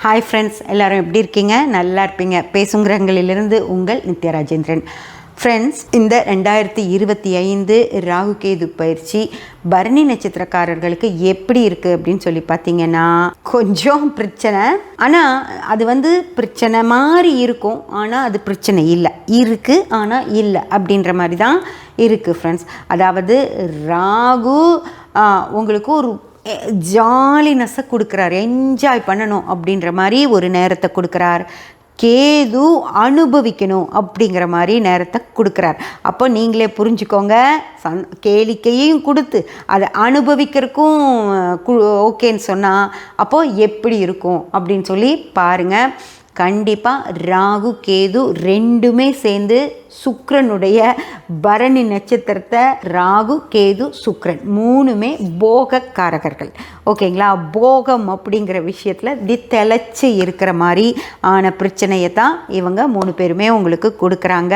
Hi friends, எல்லோரும் எப்படி இருக்கீங்க? நல்லா இருப்பீங்க. பேசுங்கிறங்களிலிருந்து உங்கள் நித்யா ராஜேந்திரன். ஃப்ரெண்ட்ஸ், இந்த 2025 ராகு கேது பயிற்சி பரணி நட்சத்திரக்காரர்களுக்கு எப்படி இருக்குது அப்படின்னு சொல்லி பார்த்தீங்கன்னா, கொஞ்சம் பிரச்சனை. ஆனால் அது பிரச்சனை மாதிரி இருக்கும், ஆனால் அது பிரச்சனை இல்லை, இருக்குது ஆனால் இல்லை அப்படின்ற மாதிரி தான் இருக்குது ஃப்ரெண்ட்ஸ். அதாவது ராகு உங்களுக்கு ஒரு ஜாலினஸை கொடுக்குறார், என்ஜாய் பண்ணணும் அப்படின்ற மாதிரி ஒரு நேரத்தை கொடுக்குறார். கேது அனுபவிக்கணும் அப்படிங்கிற மாதிரி நேரத்தை கொடுக்குறார். அப்போ நீங்களே புரிஞ்சுக்கோங்க, கேளிக்கையும் கொடுத்து அதை அனுபவிக்கிறதுக்கும் ஓகேன்னு சொன்னால் அப்போது எப்படி இருக்கும் அப்படின்னு சொல்லி பாருங்கள். கண்டிப்பாக ராகு கேது ரெண்டுமே சேர்ந்து சுக்கிரனுடைய பரணி நட்சத்திரத்தை, ராகு கேது சுக்கிரன் மூணுமே போகக்காரகர்கள். ஓகேங்களா? போகம் அப்படிங்கிற விஷயத்தில் திளைச்சி இருக்கிற மாதிரி ஆன பிரச்சனையை தான் இவங்க 3 பேருமே உங்களுக்கு கொடுக்குறாங்க.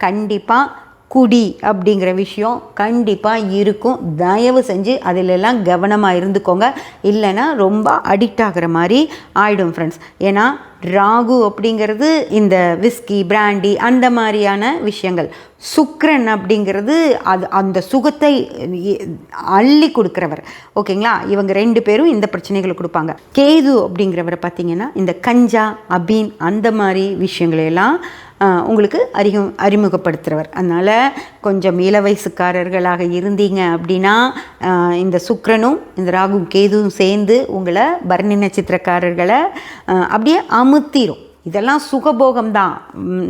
கண்டிப்பாக குடி அப்படிங்கிற விஷயம் கண்டிப்பாக இருக்கும். தயவு செஞ்சு அதிலெல்லாம் கவனமாக இருந்துக்கோங்க, இல்லைன்னா ரொம்ப அடிக்ட் ஆகிற மாதிரி ஆகிடும் ஃப்ரெண்ட்ஸ். ஏன்னா ராகு அப்படிங்கிறது இந்த விஸ்கி, பிராண்டி அந்த மாதிரியான விஷயங்கள். சுக்கிரன் அப்படிங்கிறது அந்த சுகத்தை அள்ளி கொடுக்குறவர். ஓகேங்களா? இவங்க 2 பேரும் இந்த பிரச்சனைகளை கொடுப்பாங்க. கேது அப்படிங்கிறவரை பார்த்திங்கன்னா இந்த கஞ்சா, அபீன் அந்த மாதிரி விஷயங்களையெல்லாம் உங்களுக்கு அறிமுகப்படுத்துகிறவர். அதனால் கொஞ்சம் இள வயசுக்காரர்களாக இருந்தீங்க அப்படின்னா இந்த சுக்கிரனும் இந்த ராகு கேதுவும் சேர்ந்து உங்களை பரணி நட்சத்திரக்காரர்களை அப்படியே அமுத்திரும். இதெல்லாம் சுகபோகம்தான்,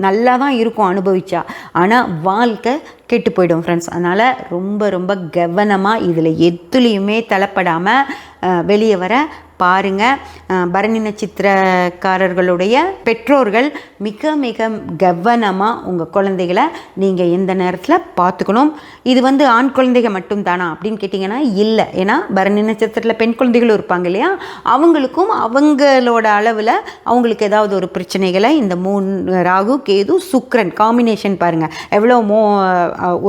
நல்லா தான் இருக்கும் அனுபவிச்சா, ஆனால் வாழ்க்கை கெட்டு போயிடும் ஃப்ரெண்ட்ஸ். அதனால் ரொம்ப ரொம்ப கவனமாக இதில் எதுலேயுமே தலைப்படாமல் வெளியே வர பாருங்கள். பரணி நட்சத்திரக்காரர்களுடைய பெற்றோர்கள் மிக மிக கவனமாக உங்கள் குழந்தைகளை நீங்கள் எந்த நேரத்தில் பார்த்துக்கணும். இது ஆண் குழந்தைகள் மட்டும் தானா அப்படின்னு கேட்டிங்கன்னா இல்லை. ஏன்னா பரணி நட்சத்திரத்தில் பெண் குழந்தைகளும் இருப்பாங்க இல்லையா, அவங்களுக்கும் அவங்களோட அளவில் அவங்களுக்கு ஏதாவது ஒரு பிரச்சனைகளை இந்த 3 ராகு கேது சுக்கிரன் காம்பினேஷன் பாருங்கள் எவ்வளோ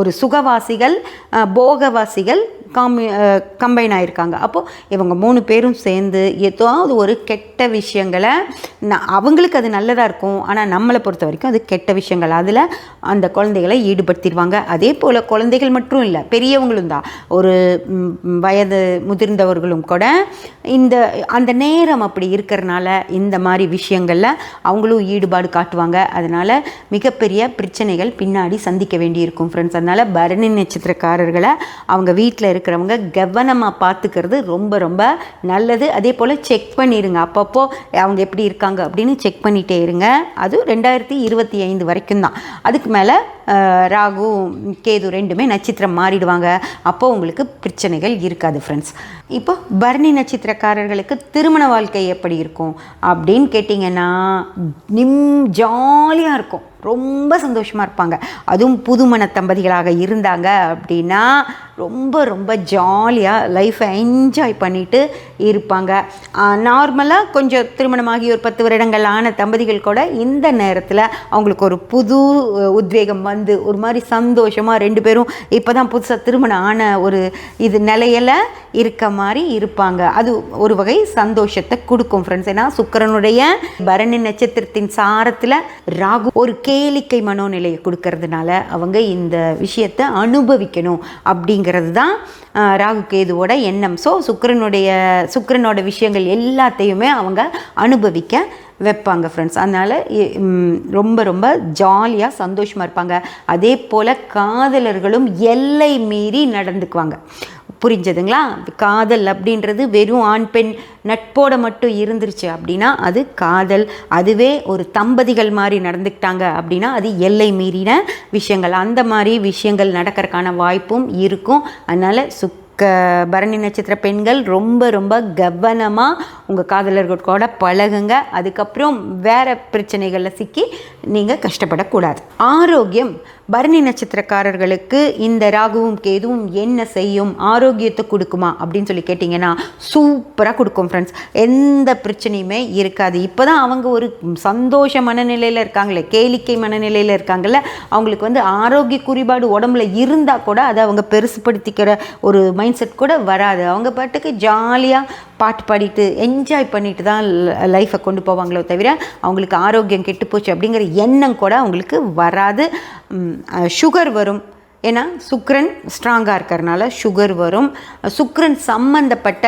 ஒரு சுகவாசிகள் போகவாசிகள் கம்பைன் ஆகிருக்காங்க. அப்போது இவங்க 3 பேரும் சேர்ந்து ஏதாவது ஒரு கெட்ட விஷயங்களை, அவங்களுக்கு அது நல்லதாக இருக்கும், ஆனால் நம்மளை பொறுத்த வரைக்கும் அது கெட்ட விஷயங்கள், அதில் அந்த குழந்தைகளை ஈடுபடுத்திடுவாங்க. அதே போல் குழந்தைகள் மட்டும் இல்லை, பெரியவங்களும் தான், ஒரு வயது முதிர்ந்தவர்களும் கூட அந்த நேரம் அப்படி இருக்கிறனால இந்த மாதிரி விஷயங்களில் அவங்களும் ஈடுபாடு காட்டுவாங்க. அதனால் மிகப்பெரிய பிரச்சனைகள் பின்னாடி சந்திக்க வேண்டியிருக்கும் ஃப்ரெண்ட்ஸ். அதனால் பரணி நட்சத்திரக்காரர்களை அவங்க வீட்டில் இருக்கிறவங்க கவனமாக பார்த்துக்கிறது ரொம்ப ரொம்ப நல்லது. அதே போல் செக் பண்ணிடுங்க, அப்பப்போ அவங்க எப்படி இருக்காங்க அப்படின்னு செக் பண்ணிகிட்டே இருங்க. அது 2025 வரைக்கும் தான். அதுக்கு மேலே ராகு கேது ரெண்டுமே நட்சத்திரம் மாறிடுவாங்க. அப்போ உங்களுக்கு பிரச்சனைகள் இருக்காது ஃப்ரெண்ட்ஸ். இப்போ பரணி நட்சத்திரக்காரர்களுக்கு திருமண வாழ்க்கை எப்படி இருக்கும் அப்படின்னு கேட்டிங்கன்னா ஜாலியாக இருக்கும், ரொம்ப சந்தோஷமாக இருப்பாங்க. அதுவும் புதுமண தம்பதிகளாக இருந்தாங்க அப்படின்னா ரொம்ப ரொம்ப ஜாலியாக லைஃப்பை என்ஜாய் பண்ணிட்டு இருப்பாங்க. நார்மலாக கொஞ்சம் திருமணமாகி ஒரு 10 வருடங்கள் ஆன தம்பதிகள் கூட இந்த நேரத்தில் அவங்களுக்கு ஒரு புது உத்வேகம் ஒரு மாதிரி சந்தோஷமாக 2 பேரும் இப்போ தான் புதுசாக திருமணம் ஆன ஒரு நிலையில் இருக்க மாதிரி இருப்பாங்க. அது ஒரு வகை சந்தோஷத்தை கொடுக்கும் ஃப்ரெண்ட்ஸ். ஏன்னா சுக்கிரனுடைய பரணி நட்சத்திரத்தின் சாரத்தில் ராகு ஒரு கேளிக்கை மனோநிலையை கொடுக்கறதுனால அவங்க இந்த விஷயத்தை அனுபவிக்கணும் அப்படிங்கிறது தான் ராகு கேதுவோட எண்ணம். ஸோ சுக்கிரனோட விஷயங்கள் எல்லாத்தையுமே அவங்க அனுபவிக்க வைப்பாங்க ஃப்ரெண்ட்ஸ். அதனால் ரொம்ப ரொம்ப ஜாலியாக சந்தோஷமாக இருப்பாங்க. அதே போல் காதலர்களும் எல்லை மீறி நடந்துக்குவாங்க. புரிஞ்சதுங்களா? காதல் அப்படின்றது வெறும் ஆண் பெண் நட்போட மட்டும் இருந்துருச்சு அப்படின்னா அது காதல். அதுவே ஒரு தம்பதிகள் மாதிரி நடந்துக்கிட்டாங்க அப்படின்னா அது எல்லை மீறின விஷயங்கள். அந்த மாதிரி விஷயங்கள் நடக்கிறதுக்கான வாய்ப்பும் இருக்கும். அதனால் பரணி நட்சத்திர பெண்கள் ரொம்ப ரொம்ப கவனமாக உங்கள் காதலர்கள் கூட பழகுங்க. அதுக்கப்புறம் வேறு பிரச்சனைகளில் சிக்கி நீங்கள் கஷ்டப்படக்கூடாது. ஆரோக்கியம் பரணி நட்சத்திரக்காரர்களுக்கு இந்த ராகுவும் கேதுவும் என்ன செய்யும், ஆரோக்கியத்தை கொடுக்குமா அப்படின்னு சொல்லி கேட்டிங்கன்னா சூப்பராக கொடுக்கும் ஃப்ரெண்ட்ஸ். எந்த பிரச்சனையுமே இருக்காது. இப்போ தான் அவங்க ஒரு சந்தோஷ மனநிலையில் இருக்காங்களே, கேளிக்கை மனநிலையில் இருக்காங்கல்ல, அவங்களுக்கு ஆரோக்கிய குறைபாடு உடம்புல இருந்தால் கூட அதை அவங்க பெருசுப்படுத்திக்கிற ஒரு மைண்ட் செட் கூட வராது. அவங்க பாட்டுக்கு ஜாலியாக பாட்டு பாடிட்டு என்ஜாய் பண்ணிட்டு தான் லைஃப்பை கொண்டு போவாங்களோ தவிர அவங்களுக்கு ஆரோக்கியம் கெட்டு போச்சு அப்படிங்கிற எண்ணம் கூட அவங்களுக்கு வராது. சுகர் வரும், ஏன்னா சுக்கிரன் ஸ்ட்ராங்காக இருக்கிறதுனால சுகர் வரும். சுக்கிரன் சம்மந்தப்பட்ட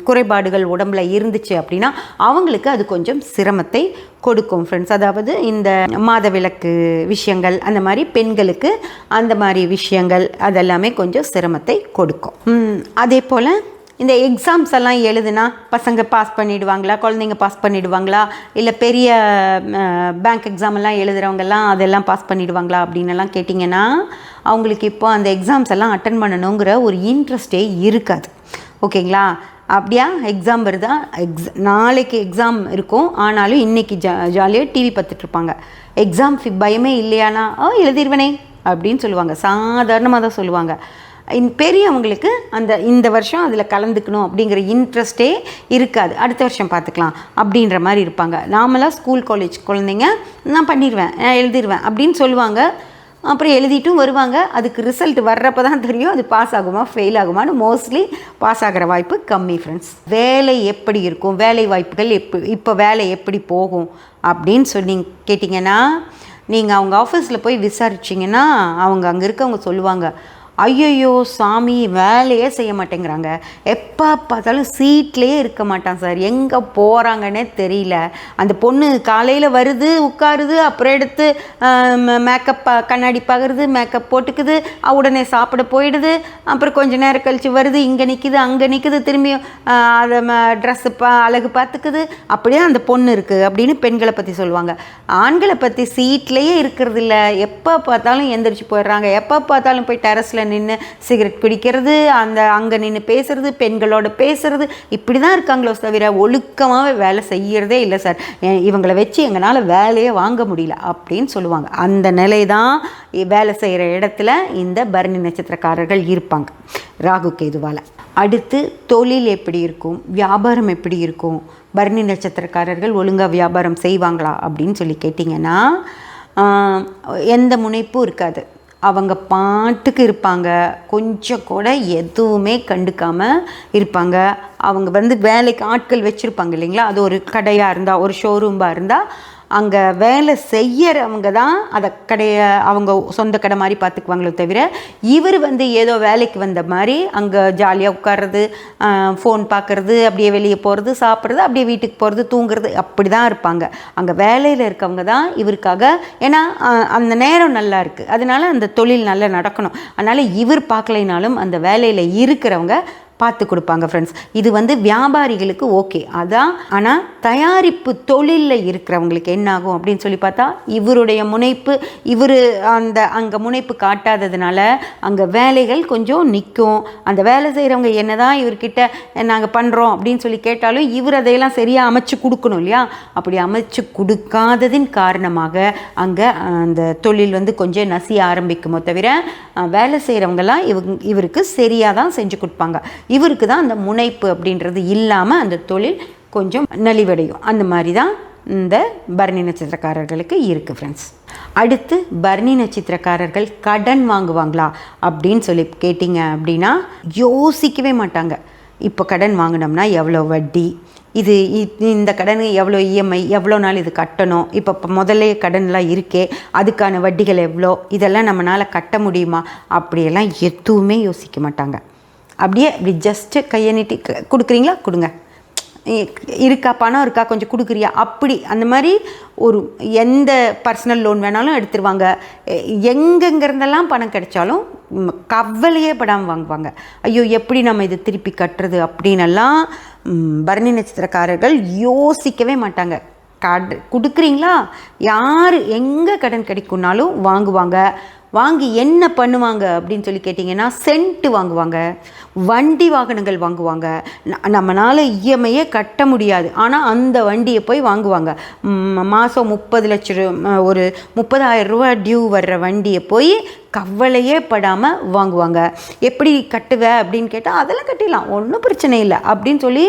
குறைபாடுகள் உடம்பில் இருந்துச்சு அப்படின்னா அவங்களுக்கு அது கொஞ்சம் சிரமத்தை கொடுக்கும் ஃப்ரெண்ட்ஸ். அதாவது இந்த மாதவிலக்கு விஷயங்கள், அந்த மாதிரி பெண்களுக்கு அந்த மாதிரி விஷயங்கள் அதெல்லாமே கொஞ்சம் சிரமத்தை கொடுக்கும். அதே போல் இந்த எக்ஸாம்ஸ் எல்லாம் எழுதுனா பசங்க பாஸ் பண்ணிவிடுவாங்களா, குழந்தைங்க பாஸ் பண்ணிவிடுவாங்களா, இல்லை பெரிய பேங்க் எக்ஸாம் எல்லாம் எழுதுகிறவங்கெல்லாம் அதெல்லாம் பாஸ் பண்ணிவிடுவாங்களா அப்படின்னெல்லாம் கேட்டிங்கன்னா அவங்களுக்கு இப்போ அந்த எக்ஸாம்ஸ் எல்லாம் அட்டன் பண்ணணுங்கிற ஒரு இன்ட்ரெஸ்டே இருக்காது. ஓகேங்களா? அப்படியா எக்ஸாம் வருதா, நாளைக்கு எக்ஸாம் இருக்கும், ஆனாலும் இன்றைக்கி ஜாலியாக டிவி பார்த்துட்ருப்பாங்க. எக்ஸாம் பயமே இல்லையானா எழுதிடுவனே அப்படின்னு சொல்லுவாங்க. சாதாரணமாக தான் சொல்லுவாங்க. பெரியவங்களுக்கு இந்த வருஷம் அதில் கலந்துக்கணும் அப்படிங்கிற இன்ட்ரெஸ்ட்டே இருக்காது. அடுத்த வருஷம் பார்த்துக்கலாம் அப்படின்ற மாதிரி இருப்பாங்க. நாமெல்லாம் ஸ்கூல் காலேஜ் குழந்தைங்க நான் பண்ணிடுவேன், எழுதிடுவேன் அப்படின்னு சொல்லுவாங்க. அப்புறம் எழுதிட்டும் வருவாங்க. அதுக்கு ரிசல்ட் வர்றப்போ தான் தெரியும் அது பாஸ் ஆகுமா ஃபெயில் ஆகுமான்னு. மோஸ்ட்லி பாஸ் ஆகிற வாய்ப்பு கம்மி ஃப்ரெண்ட்ஸ். வேலை எப்படி இருக்கும், வேலை வாய்ப்புகள் இப்போ வேலை எப்படி போகும் அப்படின்னு சொல்லி கேட்டிங்கன்னா நீங்கள் அவங்க ஆஃபீஸில் போய் விசாரிச்சிங்கன்னா அவங்க அங்கே இருக்கவங்க சொல்லுவாங்க, ஐயோ சாமி வேலையே செய்ய மாட்டேங்கிறாங்க, எப்போ பார்த்தாலும் சீட்லேயே இருக்க மாட்டான் சார், எங்கே போகிறாங்கன்னே தெரியல. அந்த பொண்ணு காலையில் வருது உட்காருது, அப்புறம் எடுத்து மேக்கப் கண்ணாடி பகருது, மேக்கப் போட்டுக்குது, உடனே சாப்பிட போயிடுது, அப்புறம் கொஞ்சம் நேரம் கழித்து வருது, இங்கே நிற்கிது அங்கே நிற்கிது, திரும்பியும் அதை ட்ரெஸ்ஸு அழகு பார்த்துக்குது, அப்படியே அந்த பொண்ணு இருக்குது அப்படின்னு பெண்களை பற்றி சொல்லுவாங்க. ஆண்களை பற்றி சீட்லேயே இருக்கிறது இல்லை, எப்போ பார்த்தாலும் எந்திரிச்சு போயிடுறாங்க, எப்போ பார்த்தாலும் போய் டெரஸில் நின்று சிகரெட் பிடிக்கிறது, அங்கே நின்று பேசுறது, பெண்களோட பேசுறது, இப்படி தான் இருக்காங்களோ தவிர ஒழுக்கமாகவே வேலை செய்யறதே இல்லை சார், இவங்களை வச்சு எங்களால் வேலையே வாங்க முடியல அப்படின்னு சொல்லுவாங்க. அந்த நிலை தான் வேலை செய்கிற இடத்துல இந்த பரணி நட்சத்திரக்காரர்கள் இருப்பாங்க ராகு கேதுவால். அடுத்து தொழில் எப்படி இருக்கும், வியாபாரம் எப்படி இருக்கும், பரணி நட்சத்திரக்காரர்கள் ஒழுங்காக வியாபாரம் செய்வாங்களா அப்படின்னு சொல்லி கேட்டிங்கன்னா எந்த முனைப்பும் இருக்காது. அவங்க பாட்டுக்கு இருப்பாங்க, கொஞ்சம் கூட எதுவுமே கண்டுக்காமல் இருப்பாங்க. அவங்க வேலைக்கு ஆட்கள் வச்சுருப்பாங்க இல்லைங்களா, அது ஒரு கடையாக இருந்தால், ஒரு ஷோரூம்பாக இருந்தால் அங்கே வேலை செய்யறவங்க தான் அதை கடையை அவங்க சொந்த கடை மாதிரி பார்த்துக்குவாங்களோ தவிர இவர் ஏதோ வேலைக்கு வந்த மாதிரி அங்கே ஜாலியாக உட்கார்றது, ஃபோன் பார்க்குறது, அப்படியே வெளியே போகிறது, சாப்பிட்றது, அப்படியே வீட்டுக்கு போகிறது, தூங்குறது, அப்படி தான் இருப்பாங்க. அங்கே வேலையில் இருக்கவங்க தான் இவருக்காக, ஏன்னா அந்த நேரம் நல்லா இருக்குது, அதனால அந்த தொழில் நல்லா நடக்கணும், அதனால் இவர் பார்க்கலைனாலும் அந்த வேலையில் இருக்கிறவங்க பார்த்து கொடுப்பாங்க ஃப்ரெண்ட்ஸ். இது வியாபாரிகளுக்கு ஓகே அதான். ஆனால் தயாரிப்பு தொழிலில் இருக்கிறவங்களுக்கு என்ன ஆகும் அப்படின்னு சொல்லி பார்த்தா இவருடைய முனைப்பு, இவர் அங்கே முனைப்பு காட்டாததுனால அங்கே வேலைகள் கொஞ்சம் நிற்கும். அந்த வேலை செய்கிறவங்க என்ன தான் இவர்கிட்ட நாங்கள் பண்ணுறோம் அப்படின்னு சொல்லி கேட்டாலும் இவர் அதையெல்லாம் சரியாக அமைச்சு கொடுக்கணும் இல்லையா, அப்படி அமைச்சு கொடுக்காததின் காரணமாக அங்கே அந்த தொழில் கொஞ்சம் நசிய ஆரம்பிக்குமோ தவிர வேலை செய்கிறவங்கெல்லாம் இவருக்கு சரியாக தான் செஞ்சு கொடுப்பாங்க. இவருக்கு தான் அந்த முனைப்பு அப்படின்றது இல்லாமல் அந்த தொழில் கொஞ்சம் நலிவடையும். அந்த மாதிரி தான் இந்த பரணி நட்சத்திரக்காரர்களுக்கு இருக்குது ஃப்ரெண்ட்ஸ். அடுத்து பரணி நட்சத்திரக்காரர்கள் கடன் வாங்குவாங்களா அப்படின்னு சொல்லி கேட்டிங்க அப்படின்னா யோசிக்கவே மாட்டாங்க. இப்போ கடன் வாங்கினோம்னா எவ்வளோ வட்டி, இந்த கடன் எவ்வளோ இஎம்ஐ, எவ்வளோ நாள் இது கட்டணும், இப்போ முதல்ல கடன்லாம் இருக்கே அதுக்கான வட்டிகள் எவ்வளோ, இதெல்லாம் நம்மளால் கட்ட முடியுமா, அப்படியெல்லாம் எதுவுமே யோசிக்க மாட்டாங்க. அப்படியே இப்படி ஜஸ்ட்டு கையை நீட்டி கொடுக்குறீங்களா கொடுங்க, இருக்கா பணம் இருக்கா கொஞ்சம் கொடுக்குறியா, அப்படி அந்த மாதிரி ஒரு எந்த பர்சனல் லோன் வேணாலும் எடுத்துருவாங்க. எங்கெங்கிறதெல்லாம் பணம் கிடைச்சாலும் கவலையே படாமல் வாங்குவாங்க. ஐயோ எப்படி நம்ம இதை திருப்பி கட்டுறது அப்படின்னெல்லாம் பரணி நட்சத்திரக்காரர்கள் யோசிக்கவே மாட்டாங்க. கொடுக்குறீங்களா, யார் எங்கே கடன் கிடைக்கும்னாலும் வாங்குவாங்க. வாங்கி என்ன பண்ணுவாங்க அப்படின்னு சொல்லி கேட்டிங்கன்னா சென்ட்டு வாங்குவாங்க, வண்டி வாகனங்கள் வாங்குவாங்க. நம்மளால் இஎம்ஐயே கட்ட முடியாது, ஆனால் அந்த வண்டியை போய் வாங்குவாங்க. மாதம் 30 லட்சம் ஒரு 30,000 ரூபா டியூ வர்ற வண்டியை போய் கவலையே படாமல் வாங்குவாங்க. எப்படி கட்டுவ அப்படின்னு கேட்டால் அதெல்லாம் கட்டிடலாம், ஒன்றும் பிரச்சனை இல்லை அப்படின்னு சொல்லி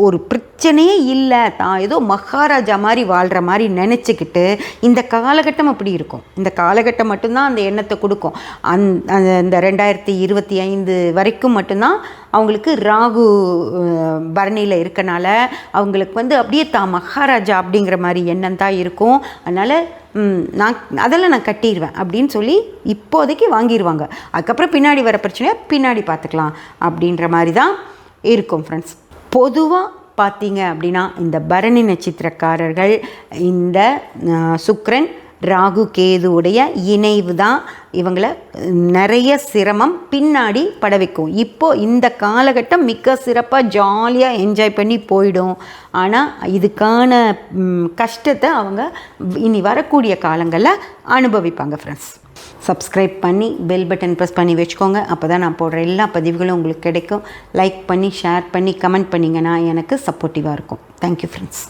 ஒரு பிரச்சனையே இல்லை, தான் ஏதோ மகாராஜா மாதிரி வாழ்கிற மாதிரி நினச்சிக்கிட்டு இந்த காலகட்டம் அப்படி இருக்கும். இந்த காலகட்டம் மட்டும் மட்டும்தான் அந்த எண்ணத்தை கொடுக்கும். அந்த 2025 வரைக்கும் மட்டும்தான் அவங்களுக்கு ராகு பரணியில் இருக்கனால அவங்களுக்கு வந்து அப்படியே மகாராஜா அப்படிங்கிற மாதிரி எண்ணம் தான் இருக்கும். அதனால் அதெல்லாம் நான் கட்டிடுவேன் அப்படின்னு சொல்லி இப்போதைக்கு வாங்கிடுவாங்க. அதுக்கப்புறம் பின்னாடி வர பிரச்சனையை பின்னாடி பார்த்துக்கலாம் அப்படின்ற மாதிரி தான் இருக்கும் ஃப்ரெண்ட்ஸ். பொதுவாக பார்த்தீங்க அப்படின்னா இந்த பரணி நட்சத்திரக்காரர்கள் இந்த சுக்கிரன் ராகு கேதுவுடைய இணைவு தான் இவங்களை நிறைய சிரமம் பின்னாடி பட வைக்கும். இப்போது இந்த காலகட்டம் மிக சிறப்பாக ஜாலியாக என்ஜாய் பண்ணி போயிடும். ஆனால் இதுக்கான கஷ்டத்தை அவங்க இனி வரக்கூடிய காலங்களில் அனுபவிப்பாங்க ஃப்ரெண்ட்ஸ். சப்ஸ்கிரைப் பண்ணி பெல் பட்டன் ப்ரெஸ் பண்ணி வச்சுக்கோங்க. அப்போ தான் நான் போடுற எல்லா பதிவுகளும் உங்களுக்கு கிடைக்கும். லைக் பண்ணி ஷேர் பண்ணி கமெண்ட் பண்ணிங்கன்னா எனக்கு சப்போர்ட்டிவாக இருக்கும். Thank you friends.